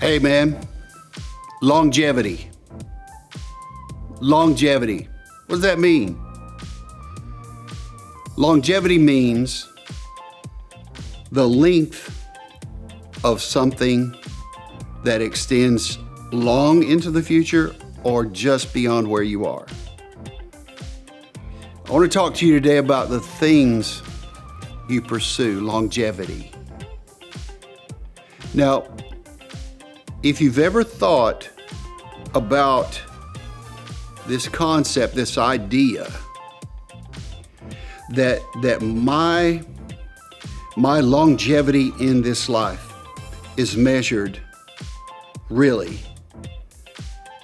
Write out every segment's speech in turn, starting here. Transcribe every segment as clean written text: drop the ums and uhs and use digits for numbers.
Hey man, longevity. Longevity. What does that mean? Longevity means the length of something that extends long into the future or just beyond where you are. I want to talk to you today about the things you pursue, longevity. Now, if you've ever thought about this concept, this idea that my longevity in this life is measured really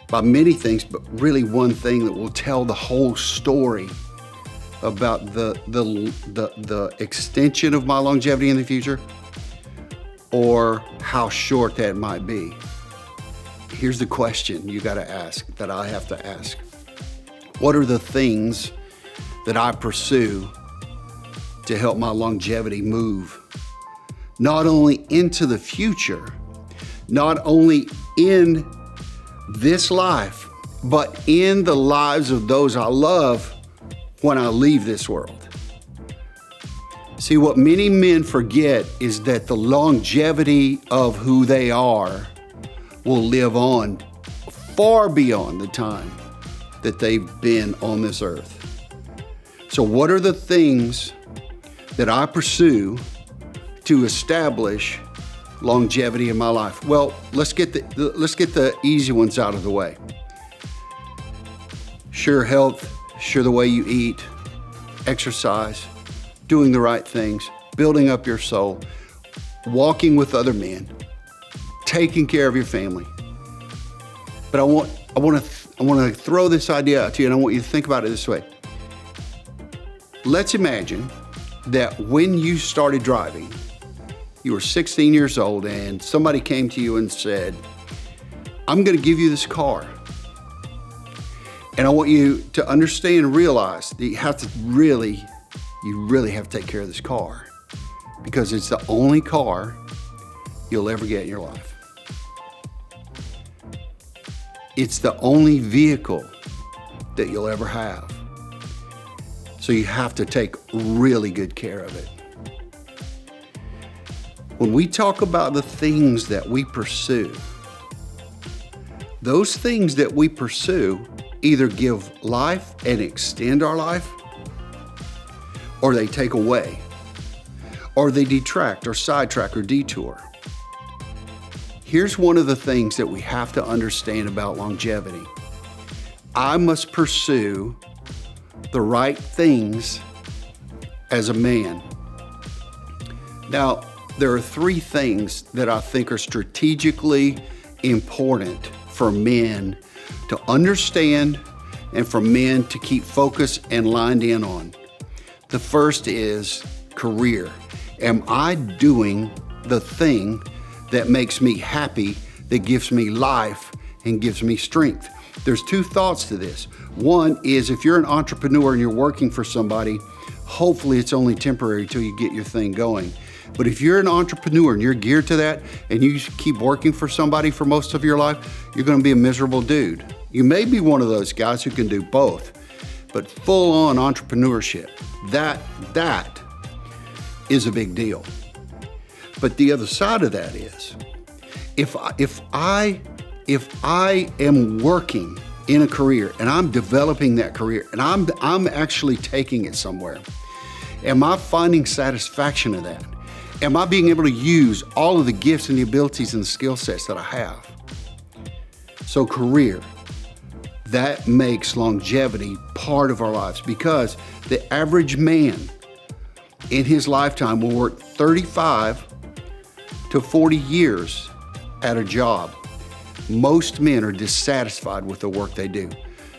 by many things, but really one thing that will tell the whole story about the extension of my longevity in the future or how short that might be. Here's the question you got to ask, that I have to ask. What are the things that I pursue to help my longevity move not only into the future, not only in this life, but in the lives of those I love when I leave this world? See, what many men forget is that the longevity of who they are will live on far beyond the time that they've been on this earth. So what are the things that I pursue to establish longevity in my life? Well, let's get the easy ones out of the way. Sure, health, sure, the way you eat, exercise, doing the right things, building up your soul, walking with other men, taking care of your family. But I want to throw this idea out to you, and I want you to think about it this way. Let's imagine that when you started driving, you were 16 years old and somebody came to you and said, I'm going to give you this car. And I want you to understand and realize that you really have to take care of this car because it's the only car you'll ever get in your life. It's the only vehicle that you'll ever have. So you have to take really good care of it. When we talk about the things that we pursue, those things that we pursue either give life and extend our life, or they take away, or they detract or sidetrack or detour. Here's one of the things that we have to understand about longevity. I must pursue the right things as a man. Now, there are three things that I think are strategically important for men to understand and for men to keep focused and lined in on. The first is career. Am I doing the thing that makes me happy, that gives me life and gives me strength? There's two thoughts to this. One is if you're an entrepreneur and you're working for somebody, hopefully it's only temporary till you get your thing going. But if you're an entrepreneur and you're geared to that and you keep working for somebody for most of your life, you're going to be a miserable dude. You may be one of those guys who can do both, but full-on entrepreneurship, that is a big deal. But the other side of that is, if I am working in a career and I'm developing that career and I'm actually taking it somewhere, am I finding satisfaction in that? Am I being able to use all of the gifts and the abilities and the skill sets that I have? So career, that makes longevity part of our lives because the average man in his lifetime will work 35 to 40 years at a job. Most men are dissatisfied with the work they do.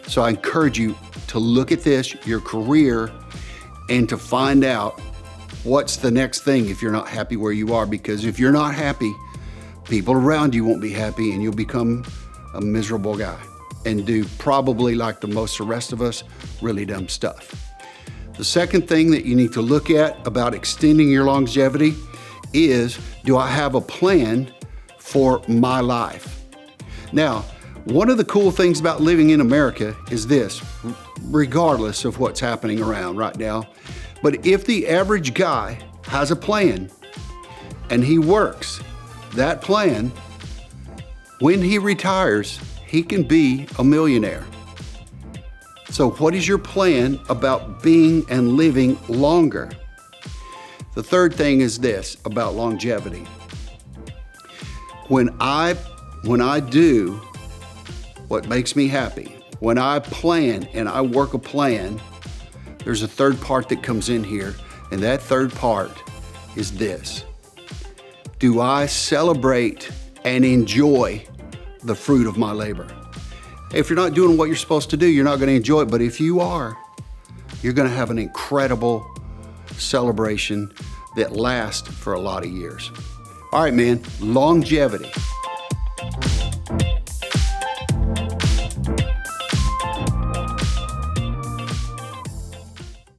So I encourage you to look at this, your career, and to find out what's the next thing if you're not happy where you are. Because if you're not happy, people around you won't be happy and you'll become a miserable guy and do probably, like the most of the rest of us, really dumb stuff. The second thing that you need to look at about extending your longevity is, do I have a plan for my life. Now, one of the cool things about living in America is this, regardless of what's happening around right now, but if the average guy has a plan and he works that plan, when he retires, he can be a millionaire. So what is your plan about being and living longer? The third thing is this about longevity. When I do what makes me happy, when I plan and I work a plan, there's a third part that comes in here, and that third part is this. Do I celebrate and enjoy the fruit of my labor? If you're not doing what you're supposed to do, you're not going to enjoy it. But if you are, you're going to have an incredible celebration that lasts for a lot of years. All right, man, longevity.